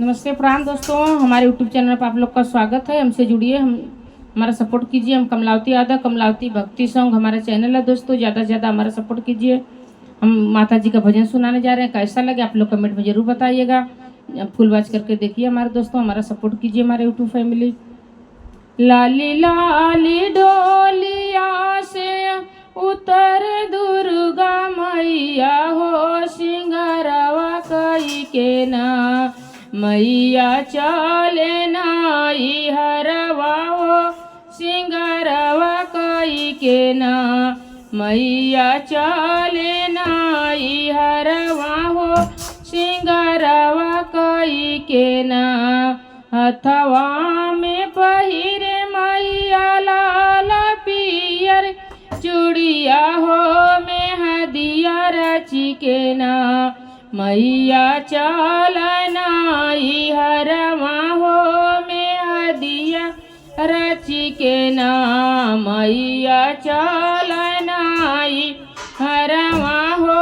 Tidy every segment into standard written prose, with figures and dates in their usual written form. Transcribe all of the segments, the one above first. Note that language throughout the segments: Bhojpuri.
नमस्ते प्राण दोस्तों, हमारे यूट्यूब चैनल पर आप लोग का स्वागत है। हमसे जुड़िए, हम हमारा सपोर्ट कीजिए। हम कमलावती यादव, कमलावती भक्ति सॉन्ग हमारा चैनल है दोस्तों। ज़्यादा से ज़्यादा हमारा सपोर्ट कीजिए। हम माता जी का भजन सुनाने जा रहे हैं। कैसा लगे आप लोग कमेंट में ज़रूर बताइएगा। फुल वॉच करके देखिए हमारे दोस्तों, हमारा सपोर्ट कीजिए हमारे यूट्यूब फैमिली। लाली लाली डोलिया से उतर दुर्गा मैया हो, सिंगारवा कई के ना मैया चले नाई हरवा हो, सिंगारवा कई के ना मैया चले नाई हरवा हो, सिंगारवा कई के ना हथवा में पहिरे मैया लाल पियर चूड़िया हो, मेहदिया रची के ना मैया चलनाई हरवा हो, मेहदिया रची के ना मैया चलनाई हरवा हो,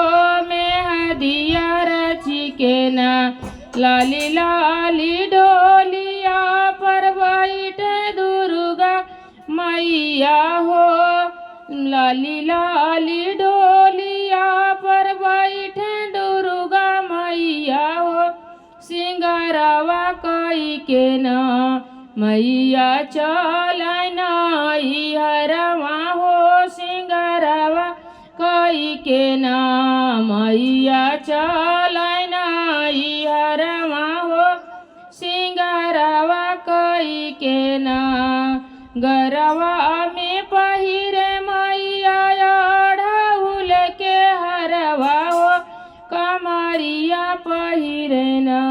मेहदिया रची के ना लाली लाली डोलिया पर बैठे दुर्गा मैया हो, लाली लाली डोलिया पर बैठे दुर्गा मैया हो, सिंगारवा कई के ना मैया चलनाई हरवा हो, सिंगारवा कई के ना मैया चलनाई हरवा हो, सिंगारवा कई के ना गरवा में पहिरे मैया ढाउल के हरवा हो, कमरिया पहिरे ना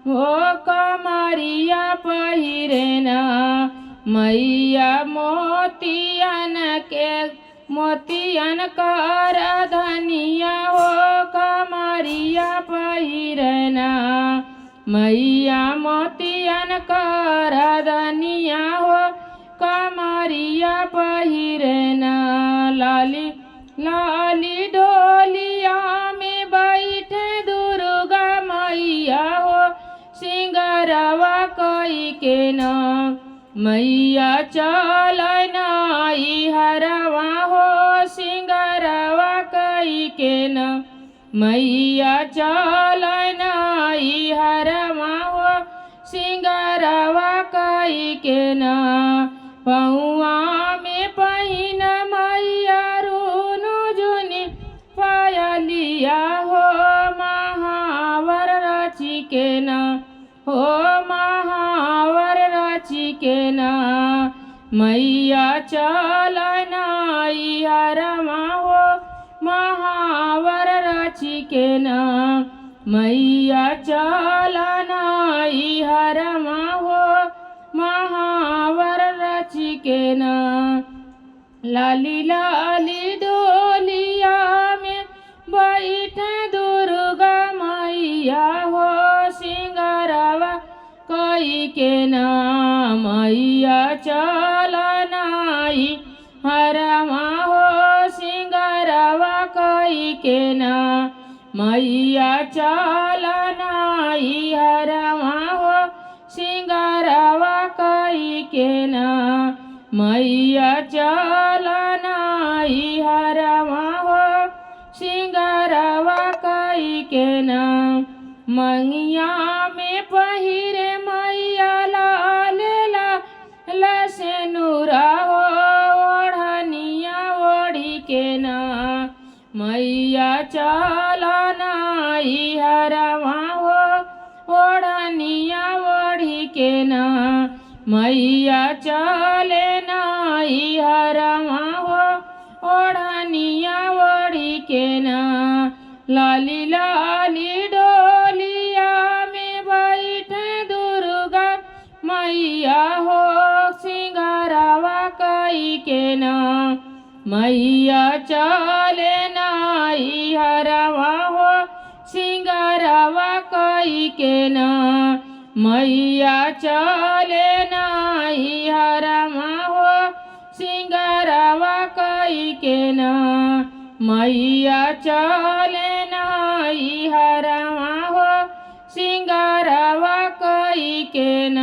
हो, कमरिया पहिरे ना मैया मोतियन कर धनिया हो, कमरिया पहिरे ना मैया मोतियन कर धनिया हो, कमरिया पहिरे ना लाली लाली डोलिया में बैठे दुर्गा मैया हो, सिंगारवा कई के ना मैया चलनाई हरवा हो, सिंगारवा कई के ना मैया चलनाई हरवा हो, सिंगारवा कई के ना पौआ में पहिन मैया रूनु जुनी पायलिया हो, महावर रची के ना हो, महावर रची के ना मैया चलनाई हरवा हो, महावर रची के ना मैया चलनाई हरवा हो, महावर रची के ना लाली लाली डोलिया में बैठे दुर्गा मैया हो, सिंगारवा कई के ना मैया चलनाई हरवा हो, सिंगारवा कई के ना मैया चलनाई हरवा हो, सिंगारवा कई के ना मैया चलनाई हरवा हो, सिंगारवा कई के ना मंगिया में पहिरे मैया लाल लाल सेनुरा हो, ओढ़निया ओढ़ी के ना मैया चलनाई हरवा हो, ओढ़निया ओढ़ी के ना मैया चलनाई हरवा हो, ओढ़निया ओढ़ी के ना लाली लाली डोलिया में बैठे दुर्गा मैया हो, सिंगारवा कई के ना मैया चलनाई हरवा हो, सिंगारवा कई के ना मैया चलनाई हरवा हो, सिंगारवा कई के ना मैया चलनाई हरवा हो, सिंगारवा कई के न